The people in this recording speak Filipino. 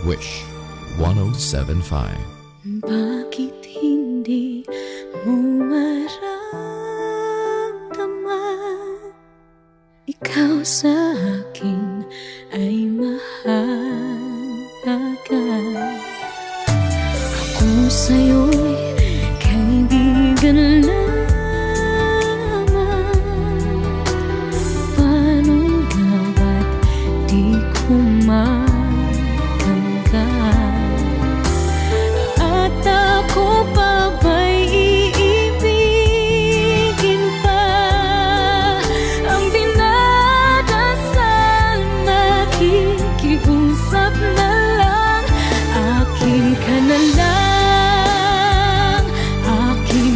Wish 107.5. Bakit hindi mo maramdaman? Ikaw sa akin ay mahalaga. Ako sa'yo'y kaibigan lang.